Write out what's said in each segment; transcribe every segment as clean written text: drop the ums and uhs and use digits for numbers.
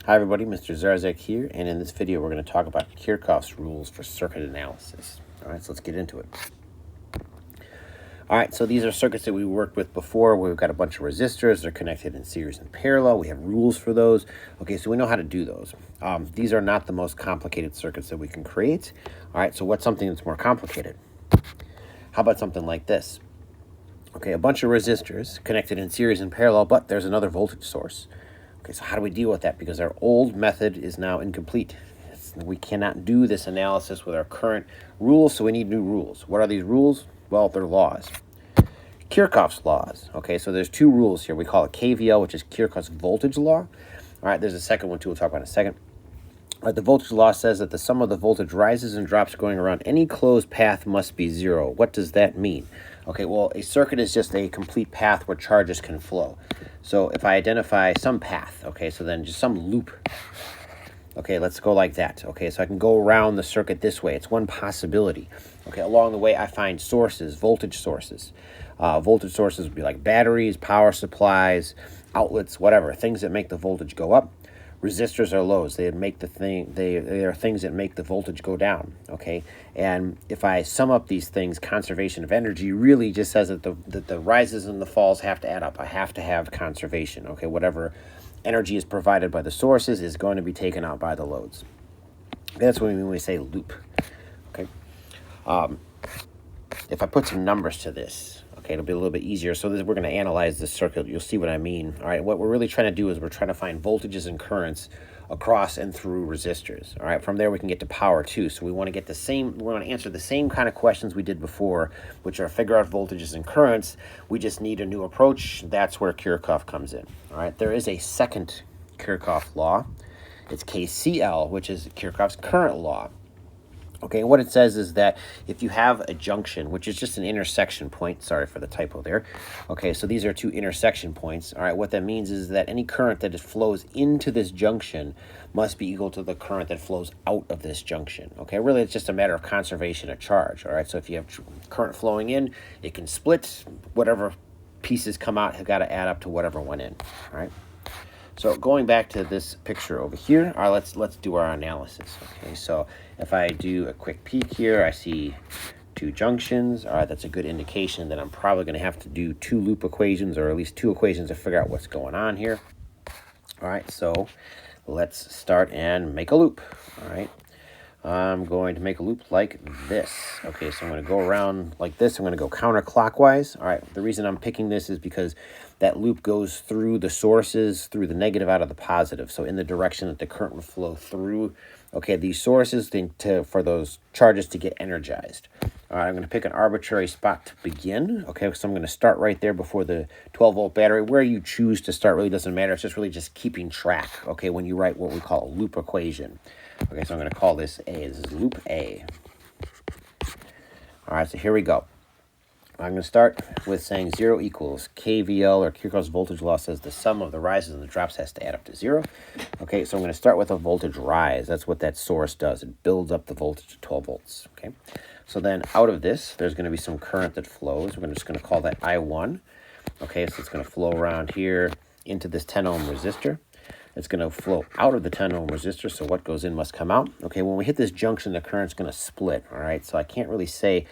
Hi everybody, Mr. Zarzak here, and in this video we're going to talk about Kirchhoff's rules for circuit analysis. Alright, so let's get into it. Alright, so these are circuits that we worked with before. We've got a bunch of resistors. They're connected in series and parallel. We have rules for those. Okay, so we know how to do those. These are not the most complicated circuits that we can create. Alright, so what's something that's more complicated? How about something like this? Okay, a bunch of resistors connected in series and parallel, but there's another voltage source. Okay, so how do we deal with that? Because our old method is now incomplete. We cannot do this analysis with our current rules, so we need new rules. What are these rules? Well, they're laws. Kirchhoff's laws. Okay, so there's two rules here. We call it KVL, which is Kirchhoff's voltage law. All right, there's a second one too we'll talk about in a second. All right, the voltage law says that the sum of the voltage rises and drops going around any closed path must be zero. What does that mean? Okay, well, a circuit is just a complete path where charges can flow. So if I identify some path, okay, so then just some loop. Okay, let's go like that. Okay, so I can go around the circuit this way. It's one possibility. Okay, along the way I find sources, voltage sources. Voltage sources would be like batteries, power supplies, outlets, whatever, things that make the voltage go up. Resistors are lows. They make the thing. They are things that make the voltage go down. Okay, and if I sum up these things, conservation of energy really just says that the rises and the falls have to add up. I have to have conservation. Okay, whatever energy is provided by the sources is going to be taken out by the loads. That's what we mean when we say loop. Okay, if I put some numbers to this, okay, it'll be a little bit easier. So we're going to analyze this circuit. You'll see what I mean. All right, what we're really trying to do is we're trying to find voltages and currents across and through resistors. All right, from there we can get to power too. So we want to get the same, we want to answer the same kind of questions we did before, which are figure out voltages and currents. We just need a new approach. That's where Kirchhoff comes in. All right, there is a second Kirchhoff law. It's KCL, which is Kirchhoff's current law. Okay, and what it says is that if you have a junction, which is just an intersection point, sorry for the typo there. Okay, so these are two intersection points. All right, what that means is that any current that flows into this junction must be equal to the current that flows out of this junction. Okay, really it's just a matter of conservation of charge. All right, so if you have current flowing in, it can split. Whatever pieces come out have got to add up to whatever went in. All right. So going back to this picture over here, all right, let's do our analysis. Okay, so if I do a quick peek here, I see two junctions. All right, that's a good indication that I'm probably going to have to do two loop equations, or at least two equations to figure out what's going on here. All right, so let's start and make a loop. All right, I'm going to make a loop like this. Okay, so I'm going to go around like this. I'm going to go counterclockwise. All right, the reason I'm picking this is because that loop goes through the sources, through the negative out of the positive. So in the direction that the current would flow through, okay, these sources for those charges to get energized. All right, I'm going to pick an arbitrary spot to begin. Okay, so I'm going to start right there before the 12-volt battery. Where you choose to start really doesn't matter. It's just really just keeping track, okay, when you write what we call a loop equation. Okay, so I'm going to call this A. This is loop A. All right, so here we go. I'm going to start with saying 0 equals KVL, or Kirchhoff's voltage law, says the sum of the rises and the drops has to add up to 0. Okay, so I'm going to start with a voltage rise. That's what that source does. It builds up the voltage to 12 volts. Okay, so then out of this, there's going to be some current that flows. We're just going to call that I1. Okay, so it's going to flow around here into this 10 ohm resistor. It's going to flow out of the 10 ohm resistor, so what goes in must come out. Okay, when we hit this junction, the current's going to split, all right? So I can't really say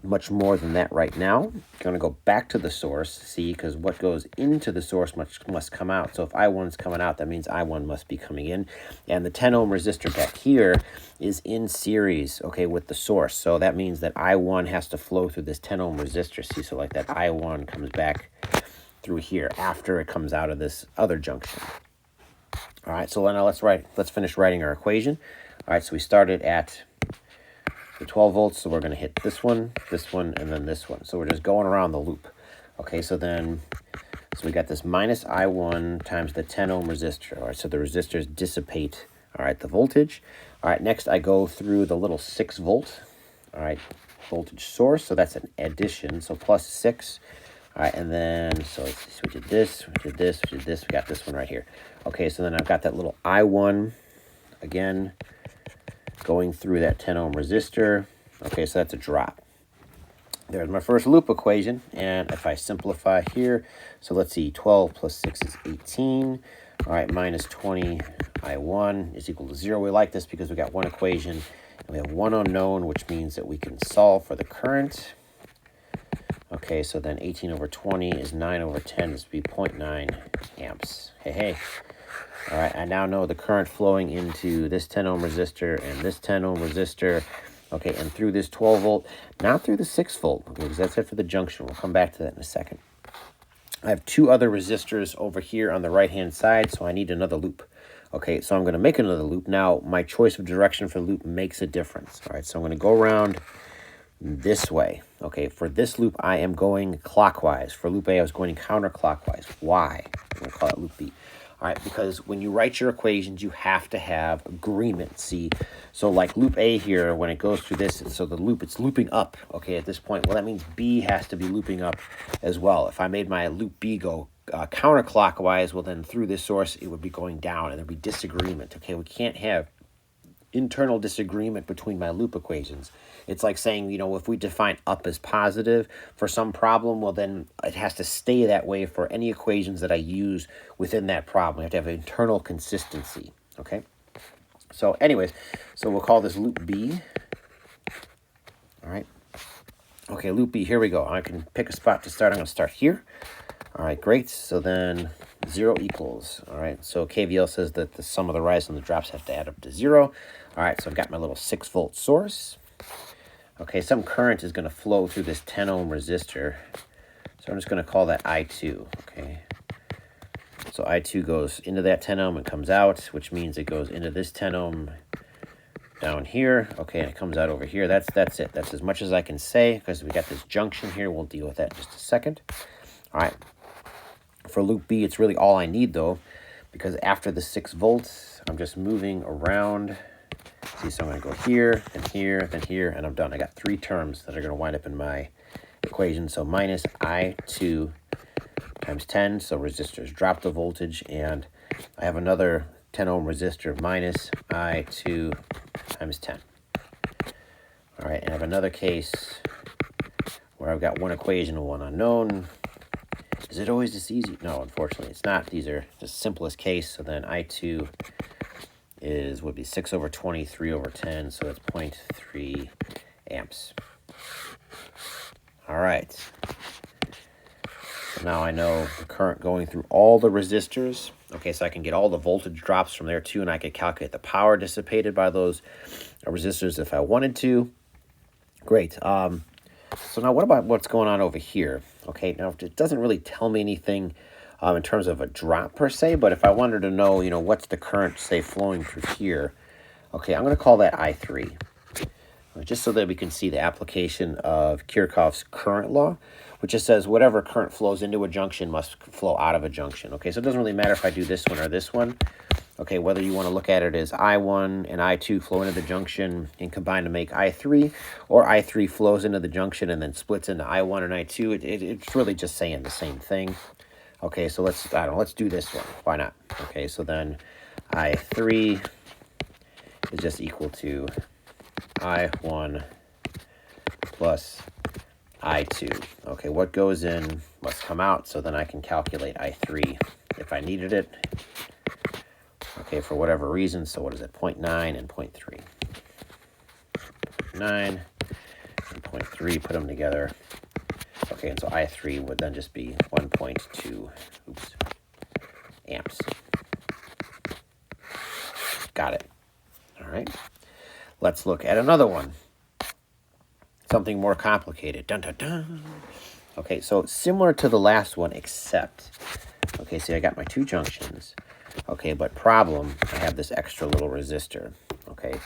much more than that right now. I'm going to go back to the source, see, because what goes into the source must come out. So if I1's coming out, that means I1 must be coming in. And the 10 ohm resistor back here is in series, okay, with the source. So that means that I1 has to flow through this 10 ohm resistor, see, so like that I1 comes back through here after it comes out of this other junction. All right, so now let's finish writing our equation. All right, so we started at the 12 volts, so we're going to hit this one, and then this one. So we're just going around the loop. Okay, so we got this minus I1 times the 10 ohm resistor. All right, so the resistors dissipate, all right, the voltage. All right, next I go through the little 6 volt, all right, voltage source. So that's an addition, so plus 6. All right, and then, so we did this, we got this one right here. Okay, so then I've got that little I1, again, going through that 10 ohm resistor. Okay, so that's a drop. There's my first loop equation, and if I simplify here, so let's see, 12 plus 6 is 18. All right, minus 20 I1 is equal to 0. We like this because we got one equation and we have one unknown, which means that we can solve for the current. Okay, so then 18 over 20 is 9 over 10. This would be 0.9 amps. Hey, hey. All right, I now know the current flowing into this 10 ohm resistor and this 10 ohm resistor. Okay, and through this 12 volt, not through the 6 volt, okay, because that's it for the junction. We'll come back to that in a second. I have two other resistors over here on the right-hand side, so I need another loop. Okay, so I'm going to make another loop. Now, my choice of direction for the loop makes a difference. All right, so I'm going to go around this way. Okay, for this loop, I am going clockwise. For loop A, I was going counterclockwise. Why? I'm going to call it loop B. All right, because when you write your equations, you have to have agreement. See, so like loop A here, when it goes through this, so the loop, it's looping up. Okay, at this point, well, that means B has to be looping up as well. If I made my loop B go counterclockwise, well, then through this source, it would be going down, and there'd be disagreement. Okay, we can't have internal disagreement between my loop equations. It's like saying, you know, if we define up as positive for some problem, well, then it has to stay that way for any equations that I use within that problem. We have to have internal consistency, okay? So anyways, so we'll call this loop B, all right? Okay, loop B, here we go. I can pick a spot to start. I'm going to start here. All right, great. So then 0 equals, all right? So KVL says that the sum of the rise and the drops have to add up to 0. All right, so I've got my little 6-volt source. Okay, some current is going to flow through this 10 ohm resistor. So I'm just going to call that I2, okay? So I2 goes into that 10 ohm and comes out, which means it goes into this 10 ohm down here. Okay, and it comes out over here. That's it. That's as much as I can say because we got this junction here. We'll deal with that in just a second. All right. For loop B, it's really all I need, though, because after the 6 volts, I'm just moving around. See, so I'm going to go here, then here, then here, and I'm done. I got 3 terms that are going to wind up in my equation. So minus I2 times 10, so resistors drop the voltage, and I have another 10 ohm resistor minus I2 times 10. All right, and I have another case where I've got one equation and one unknown. Is it always this easy? No, unfortunately, it's not. These are the simplest case. So then I2 would be 6 over 20, 3 over 10, so it's 0.3 amps. All right. So now I know the current going through all the resistors. Okay, so I can get all the voltage drops from there too, and I could calculate the power dissipated by those resistors if I wanted to. Great. So now what about what's going on over here? Okay, now it doesn't really tell me anything in terms of a drop per se, but if I wanted to know, you know, what's the current, say, flowing through here, okay, I'm going to call that I3, just so that we can see the application of Kirchhoff's current law, which just says whatever current flows into a junction must flow out of a junction. Okay, so it doesn't really matter if I do this one or this one. Okay, whether you want to look at it as I1 and I2 flow into the junction and combine to make I3, or I3 flows into the junction and then splits into I1 and I2, it's really just saying the same thing. Okay, so let's do this one. Why not? Okay, so then I3 is just equal to I1 plus I2. Okay, what goes in must come out, so then I can calculate I3 if I needed it. Okay, for whatever reason, so what is it? 0.9 and 0.3. 9 and 0.3, put them together. Okay, and so I3 would then just be 1.2 amps. Got it. All right. Let's look at another one. Something more complicated. Dun, dun, dun. Okay, so similar to the last one, except, okay, see, I got my 2 junctions. Okay, but problem, I have this extra little resistor. Okay.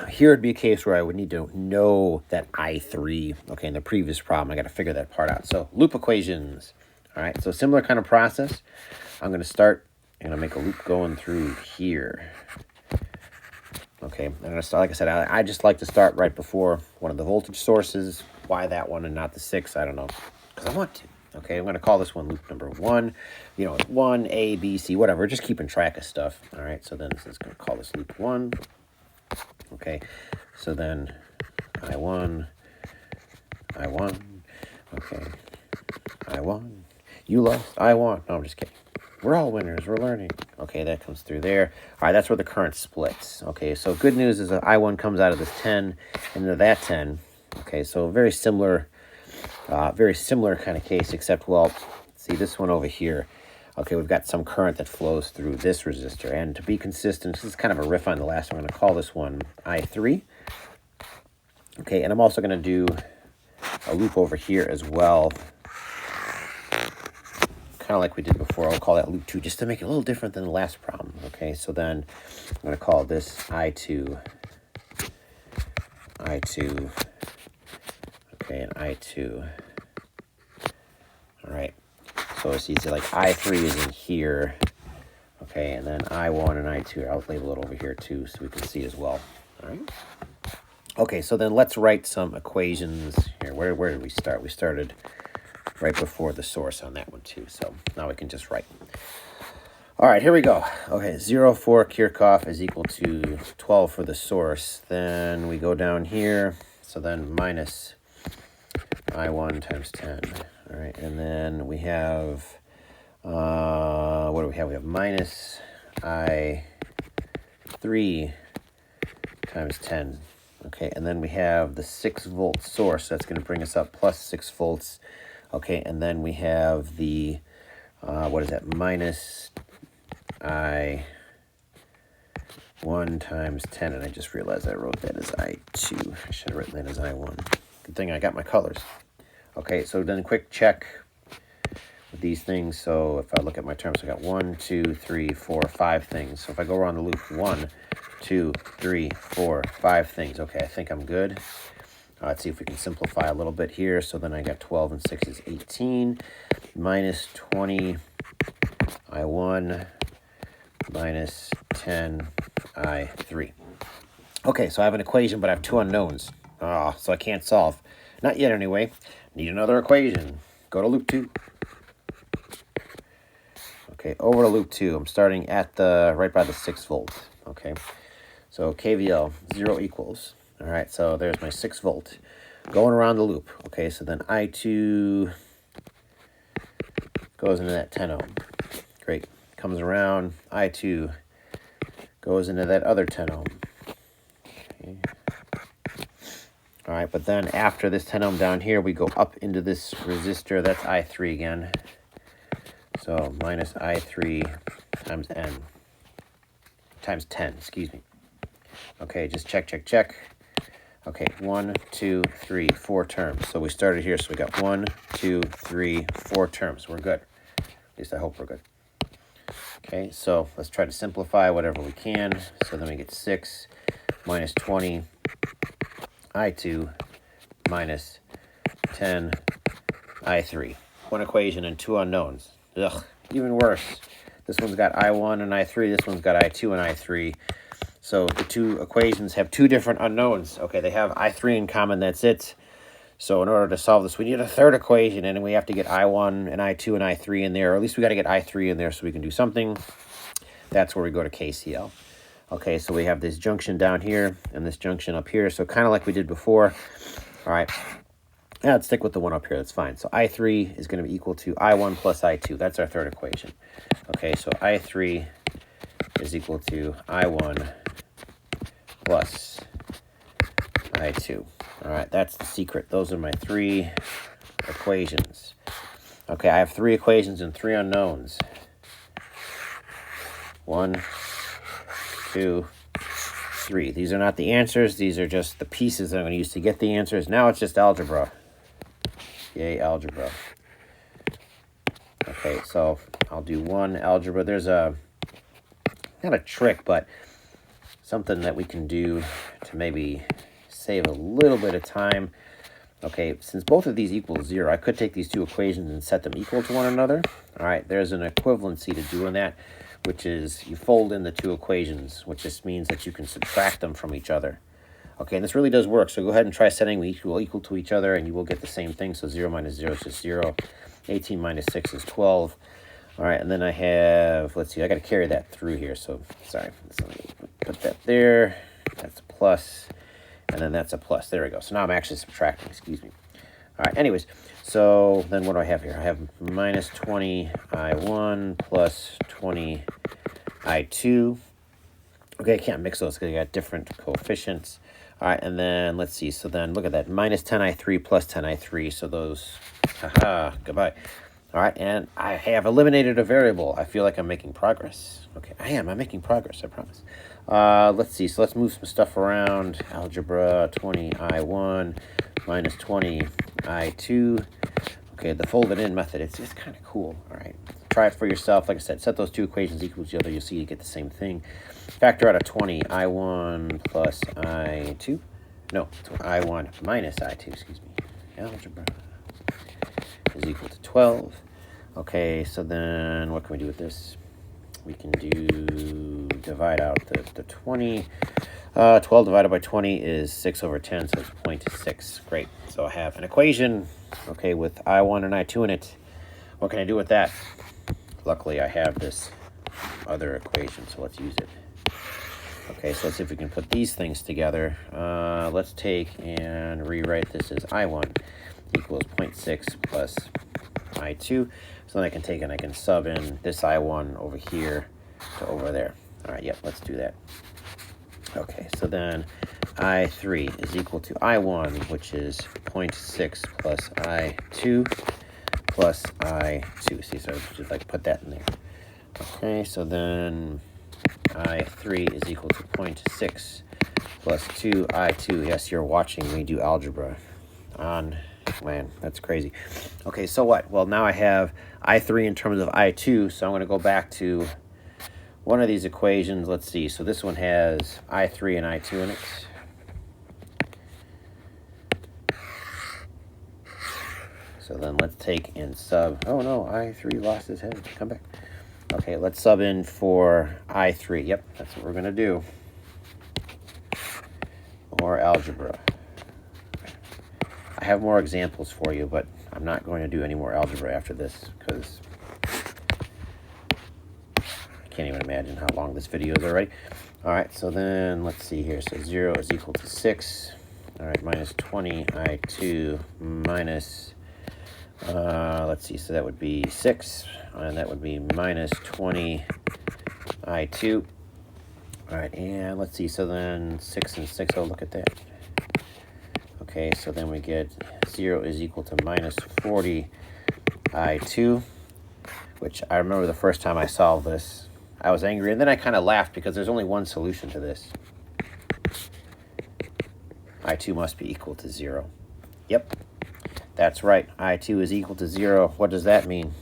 Here would be a case where I would need to know that I3. Okay, in the previous problem, I got to figure that part out. So loop equations. All right, so similar kind of process. I'm going to start, I'm going to make a loop going through here. Okay, I'm going to start, like I said, I just like to start right before one of the voltage sources. Why that one and not the 6? I don't know, because I want to. Okay, I'm going to call this one loop number 1. You know, 1, A, B, C, whatever. Just keeping track of stuff. All right, so then it's going to call this loop 1. Okay, so then I1, okay, I1, you lost, I won. No, I'm just kidding. We're all winners. We're learning. Okay, that comes through there. All right, that's where the current splits. Okay, so good news is that I1 comes out of this 10 into that 10. Okay, so very similar kind of case, except, well, see this one over here. Okay, we've got some current that flows through this resistor. And to be consistent, this is kind of a riff on the last one. I'm going to call this one I3. Okay, and I'm also going to do a loop over here as well, kind of like we did before. I'll call that loop 2 just to make it a little different than the last problem. Okay, so then I'm going to call this I2, okay, and I2. All right, so it's easy, like I3 is in here, okay, and then I1 and I2, I'll label it over here too so we can see as well. All right. Okay, so then let's write some equations here. Where did we start? We started right before the source on that one too, so now we can just write. All right, here we go. Okay, 0 for Kirchhoff is equal to 12 for the source. Then we go down here, so then minus I1 times 10. All right, and then we have, what do we have? We have minus I3 times 10. Okay, and then we have the 6-volt source. That's going to bring us up plus 6 volts. Okay, and then we have the, what is that, minus I1 times 10. And I just realized I wrote that as I2. I should have written that as I1. Good thing I got my colors. Okay, so then quick check with these things. So if I look at my terms, I got 1, 2, 3, 4, 5 things. So if I go around the loop, 1, 2, 3, 4, 5 things. Okay, I think I'm good. Let's see if we can simplify a little bit here. So then I got 12 and 6 is 18. Minus 20 I1 minus 10 I3. Okay, so I have an equation, but I have 2 unknowns. So I can't solve. Not yet anyway. Need another equation. Go to loop 2. Okay, over to loop 2. I'm starting at the right by the 6 volt. Okay, so KVL 0 equals. All right, so there's my 6 volt going around the loop. Okay, so then I2 goes into that 10 ohm. Great, comes around. I2 goes into that other 10 ohm. Okay. All right, but then after this 10 ohm down here, we go up into this resistor. That's I3 again. So minus I3 times times 10, excuse me. Okay, just check. Okay, 1, 2, 3, 4 terms. So we started here, so we got 1, 2, 3, 4 terms. We're good. At least I hope we're good. Okay, so let's try to simplify whatever we can. So then we get 6 minus 20 I2 minus 10 I3. One equation and 2 unknowns. Ugh, even worse. This one's got I1 and I3. This one's got I2 and I3. So the 2 equations have 2 different unknowns. Okay, they have I3 in common. That's it. So in order to solve this, we need a 3rd equation, and we have to get I1 and I2 and I3 in there. Or at least we got to get I3 in there so we can do something. That's where we go to KCL. Okay, so we have this junction down here and this junction up here. So kind of like we did before. All right. Yeah, let's stick with the one up here. That's fine. So I3 is going to be equal to I1 plus I2. That's our 3rd equation. Okay, so I3 is equal to I1 plus I2. All right, that's the secret. Those are my 3 equations. Okay, I have 3 equations and 3 unknowns. 1, 2, 3. These are not the answers. These are just the pieces that I'm going to use to get the answers. Now it's just algebra. Yay, algebra. Okay, so I'll do 1 algebra. There's not a trick, but something that we can do to maybe save a little bit of time. Okay, since both of these equal 0, I could take these 2 equations and set them equal to one another. All right, there's an equivalency to doing that, which is you fold in the 2 equations, which just means that you can subtract them from each other. Okay, and this really does work, so go ahead and try setting them equal to each other, and you will get the same thing. So 0 minus 0 is just 0. 18 minus 6 is 12. All right, and then I have, let's see, I got to carry that through here. So, sorry, so let me put that there. That's a plus, and then that's a plus. There we go. So now I'm actually subtracting, excuse me. All right, anyways, so then what do I have here? I have minus 20 I1 plus 20 I2. Okay, I can't mix those because I got different coefficients. All right, and then let's see. So then look at that, minus 10 I3 plus 10 I3. So those, haha, goodbye. All right, and I have eliminated a variable. I feel like I'm making progress. Okay, I'm making progress, I promise. Let's see, so let's move some stuff around. Algebra, 20 I1 minus 20 I2. Okay, the folded in method, it's kind of cool. All right, try it for yourself. Like I said, set those two equations equal to each other. You'll see you get the same thing. Factor out of 20 I1 plus I2. No, I1 minus I2, excuse me. Algebra is equal to 12. Okay, so then what can we do with this? We can divide out the 20. 12 divided by 20 is 6 over 10, so it's 0.6. Great. So I have an equation, okay, with I1 and I2 in it. What can I do with that? Luckily, I have this other equation, so let's use it. Okay, so let's see if we can put these things together. Let's take and rewrite this as I1 equals 0.6 plus I2. So then I can take and I can sub in this I1 over here to over there. All right, yep, let's do that. Okay, so then I3 is equal to I1, which is 0.6 plus I2 plus I2. See, so I just like put that in there. Okay, so then I3 is equal to 0.6 plus 2I2. Yes, you're watching me do algebra on, man, that's crazy. Okay, so what? Well, now I have I3 in terms of I2, so I'm going to go back to one of these equations. Let's see. So this one has I3 and I2 in it. So then let's take and sub. Oh no, I3 lost his head. Come back. Okay, let's sub in for I3. Yep, that's what we're going to do. More algebra. I have more examples for you, but I'm not going to do any more algebra after this because I can't even imagine how long this video is already. All right, so then let's see here. So 0 is equal to 6. All right, minus 20 I2 minus, let's see, so that would be 6. And that would be minus 20 I2. All right, and let's see, so then 6 and 6, oh, look at that. Okay, so then we get 0 is equal to minus 40 I2, which I remember the first time I solved this, I was angry, and then I kind of laughed because there's only one solution to this. I2 must be equal to 0. Yep, that's right. I2 is equal to 0. What does that mean?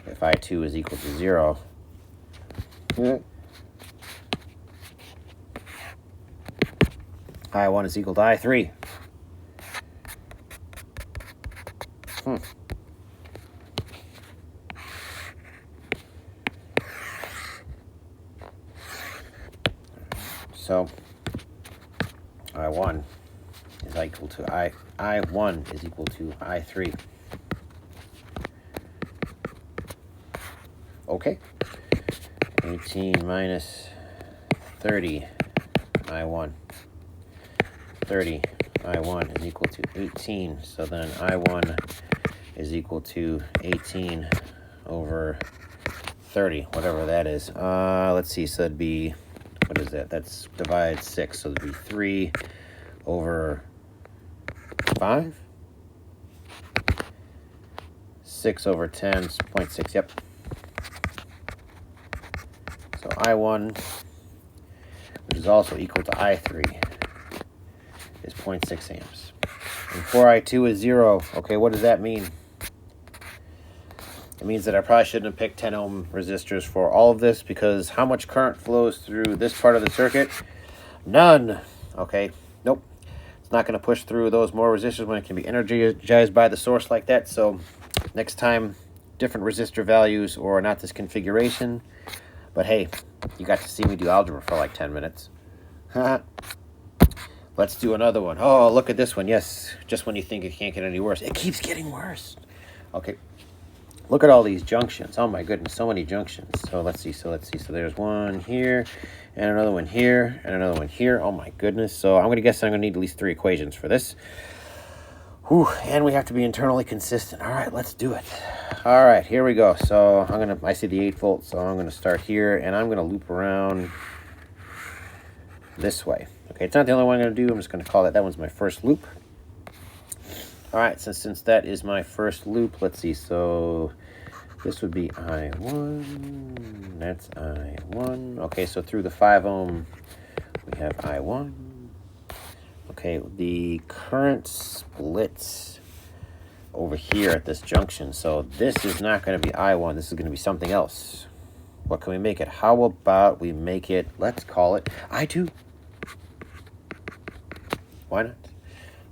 If I2 is equal to 0, I1 is equal to I3. So I1 is equal to I1 is equal to I3. Okay. 18 minus 30 I1. 30 I1 is equal to 18. So then I1 is equal to 18 over 30, whatever that is. Let's see, so that'd be, what is that? That's divide 6, so it'd be 3 over 5. 6 over 10 is 0.6, yep. So I1, which is also equal to I3, is 0.6 amps. And 4I2 is 0. Okay, what does that mean? It means that I probably shouldn't have picked 10 ohm resistors for all of this, because how much current flows through this part of the circuit? None. Okay, nope. It's not going to push through those more resistors when it can be energized by the source like that. So next time, different resistor values, or not this configuration. But hey, you got to see me do algebra for like 10 minutes. Let's do another one. Oh, look at this one. Yes, just when you think it can't get any worse, it keeps getting worse. Okay, Look at all these junctions. Oh my goodness, so many junctions. So let's see. So there's one here, and another one here, and another one here. Oh my goodness. So I'm gonna guess I'm gonna need at least 3 equations for this. Whew, and we have to be internally consistent. All right, let's do it. All right, here we go. So I see the 8 volts, so I'm gonna start here, and I'm gonna loop around this way. Okay, it's not the only one I'm gonna do. I'm just gonna call that one's my first loop. All right, since that is my first loop, let's see. So this would be I1. That's I1. Okay, so through the 5 ohm, we have I1. Okay, the current splits over here at this junction. So this is not going to be I1. This is going to be something else. What can we make it? How about we make it, let's call it I2. Why not?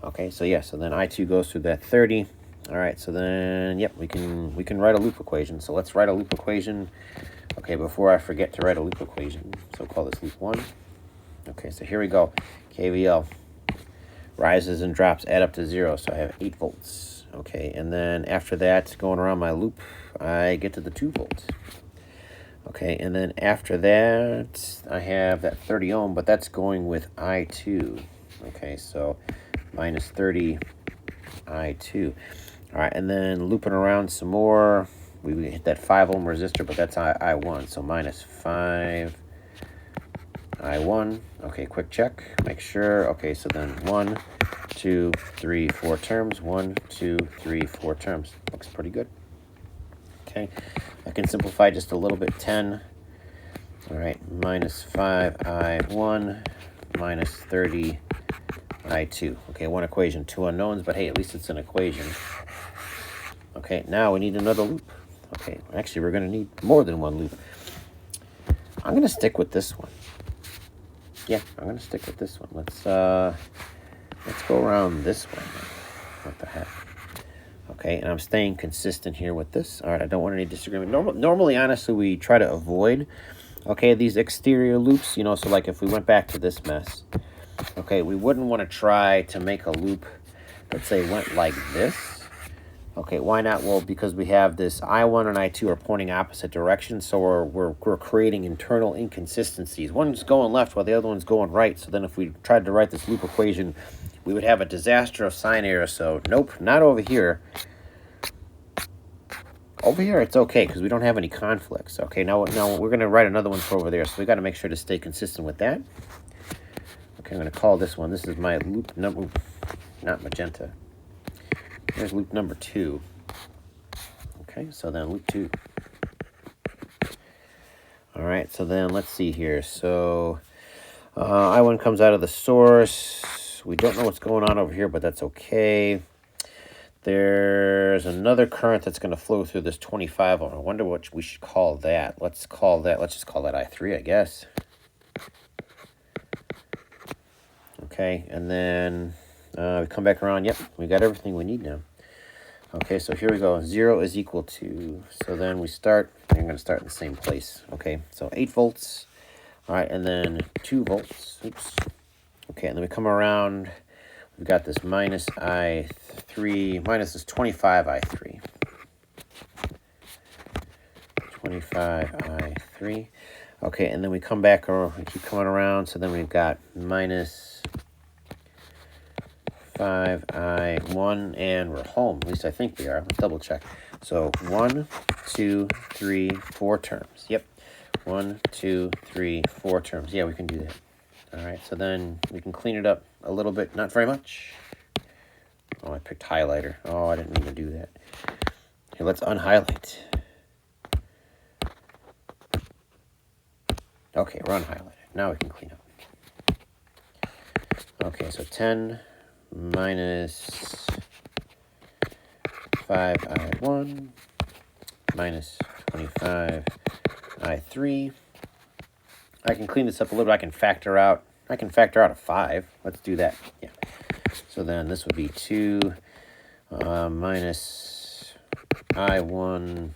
Okay, so yeah, so then I2 goes through that 30. All right, so then, yep, we can write a loop equation. So let's write a loop equation. Okay, before I forget to write a loop equation, so call this loop 1. Okay, so here we go. KVL. Rises and drops add up to 0, so I have 8 volts. Okay, and then after that, going around my loop, I get to the 2 volts. Okay, and then after that, I have that 30 ohm, but that's going with I2. Okay, so minus 30 I2. All right, and then looping around some more, we hit that 5 ohm resistor, but that's I1, so minus 5 I1. Okay, quick check, make sure. Okay, so then 1, 2, 3, 4 terms. 1, 2, 3, 4 terms. Looks pretty good. Okay, I can simplify just a little bit. 10. All right, minus 5 I1 minus 30 I2. Okay, one equation, 2 unknowns, but hey, at least it's an equation. Okay, now we need another loop. Okay, actually, we're going to need more than one loop. I'm going to stick with this one. Yeah, I'm going to stick with this one. Let's go around this way. What the heck? Okay, and I'm staying consistent here with this. All right, I don't want any disagreement. Normally, honestly, we try to avoid, okay, these exterior loops, you know, so like if we went back to this mess, okay, we wouldn't want to try to make a loop that, say, went like this. Okay, why not? Well, because we have this I1 and I2 are pointing opposite directions, so we're creating internal inconsistencies. One's going left while the other one's going right, so then if we tried to write this loop equation, we would have a disaster of sign error, so nope, not over here. Over here, it's okay, because we don't have any conflicts. Okay, now we're going to write another one for over there, so we got to make sure to stay consistent with that. Okay, I'm going to call this one. This is my loop number, not magenta. Here's loop number 2. Okay, so then loop 2. All right, so then let's see here. So I1 comes out of the source. We don't know what's going on over here, but that's okay. There's another current that's going to flow through this 25 ohm. I wonder what we should call that. Let's just call that I3, I guess. Okay, and then we come back around. Yep, we got everything we need now. Okay, so here we go. 0 is equal to, so then we start, I'm going to start in the same place. Okay, so 8 volts. All right, and then 2 volts. Oops. Okay, and then we come around. We've got this minus I3, minus this 25 I3. 25 I3. Okay, and then we come back, or we keep coming around, so then we've got minus 5 I1, and we're home. At least I think we are. Let's double check. So 1, 2, 3, 4 terms. Yep. 1, 2, 3, 4 terms. Yeah, we can do that. All right, so then we can clean it up a little bit. Not very much. Oh, I picked highlighter. Oh, I didn't mean to do that. Here, let's unhighlight. Okay, we're unhighlighted. Now we can clean up. Okay, so 10 minus 5 I1 minus 25 I3. I can clean this up a little bit. I can factor out a 5. Let's do that. Yeah. So then this would be 2 minus I1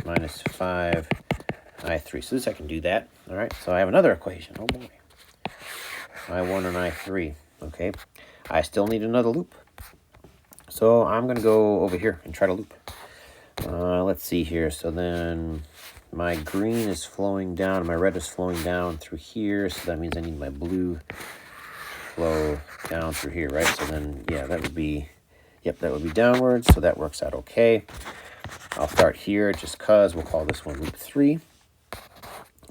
minus 5 I3. So this I can do that. All right. So I have another equation. Oh boy. I1 and I3. Okay. I still need another loop. So I'm going to go over here and try to loop. Let's see here. So then my green is flowing down, my red is flowing down through here. So that means I need my blue to flow down through here, right? So then, yeah, that would be, yep, that would be downwards. So that works out okay. I'll start here just because we'll call this one loop 3.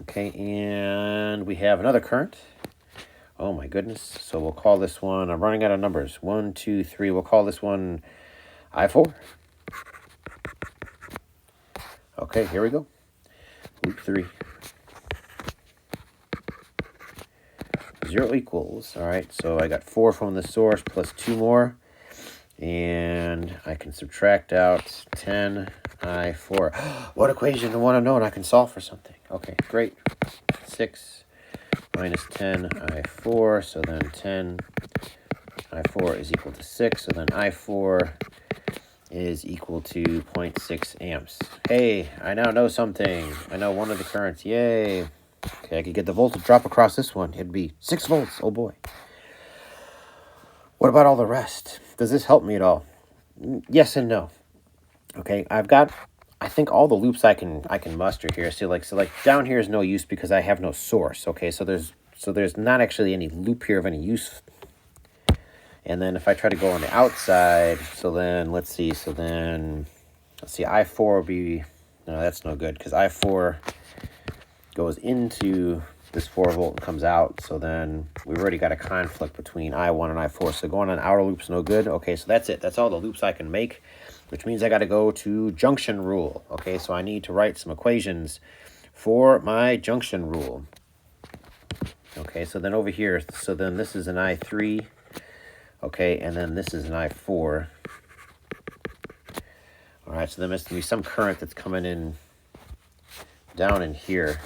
Okay, and we have another current. Oh my goodness. So we'll call this one, I'm running out of numbers. 1, 2, 3. We'll call this one I4. Okay, here we go. Loop 3. 0 equals. All right, so I got 4 from the source plus 2 more. And I can subtract out 10 I4. What equation do I want to know and I can solve for something? Okay, great. 6 minus 10 I4. So then 10 I4 is equal to 6. So then I4 is equal to 0.6 amps. Hey, I now know something. I know one of the currents. Yay. Okay, I could get the voltage drop across this one. It'd be 6 volts. Oh boy. What about all the rest? Does this help me at all? Yes and no. Okay, I've got, I think, all the loops I can muster here. So like down here is no use because I have no source. Okay, so there's not actually any loop here of any use. And then if I try to go on the outside, so then let's see, I4 will be, no, that's no good because I4 goes into this 4 volt and comes out. So then we've already got a conflict between I1 and I4. So going on outer loops no good. Okay, so that's it. That's all the loops I can make, which means I got to go to junction rule. Okay, so I need to write some equations for my junction rule. Okay, so then over here, so then this is an I3. Okay, and then this is an I4. All right, so there must be some current that's coming in down in here.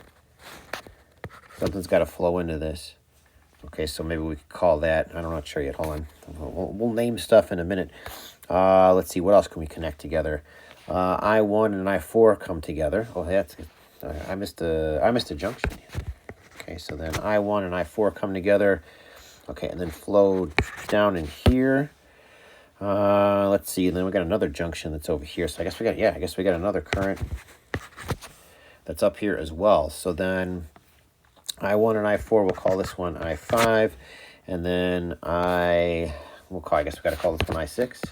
Something's got to flow into this. Okay, so maybe we could call that, I'm not sure yet, hold on. We'll name stuff in a minute. Let's see, what else can we connect together? I1 and I4 come together. Oh, that's good. I missed a junction. Okay, so then I1 and I4 come together. Okay, and then flow down in here. Let's see, and then we got another junction that's over here. So I guess we got another current that's up here as well. So then I1 and I4, we'll call this one I5, and then I guess we got to call this one I6.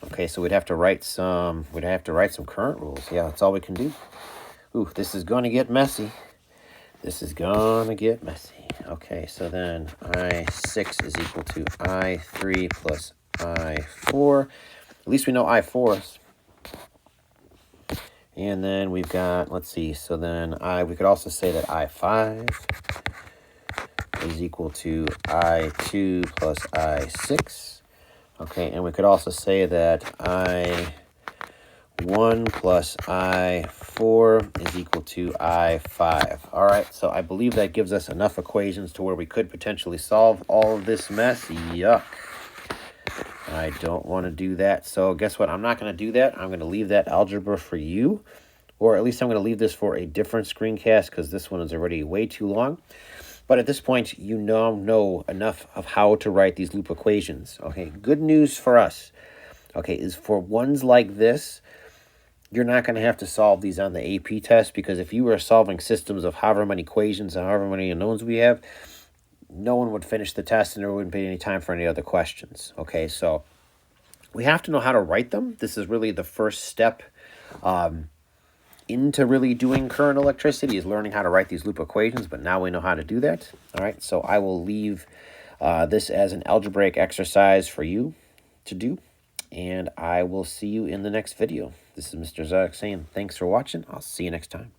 Okay, so we'd have to write some current rules. Yeah, that's all we can do. Ooh, this is going to get messy. This is going to get messy. Okay, so then I6 is equal to I3 plus I4. At least we know I4s. And then we've got, let's see, so then we could also say that I5 is equal to I2 plus I6. Okay, and we could also say that I1 plus I4 is equal to I5. All right, so I believe that gives us enough equations to where we could potentially solve all of this mess. Yuck. I don't want to do that. So guess what? I'm not going to do that. I'm going to leave that algebra for you. Or at least I'm going to leave this for a different screencast because this one is already way too long. But at this point, you now know enough of how to write these loop equations. Okay, good news for us, okay, is for ones like this, you're not going to have to solve these on the AP test because if you were solving systems of however many equations and however many unknowns we have, no one would finish the test and there wouldn't be any time for any other questions. Okay, so we have to know how to write them. This is really the first step into really doing current electricity is learning how to write these loop equations, but now we know how to do that. All right, so I will leave this as an algebraic exercise for you to do, and I will see you in the next video. This is Mr. Zarek saying thanks for watching. I'll see you next time.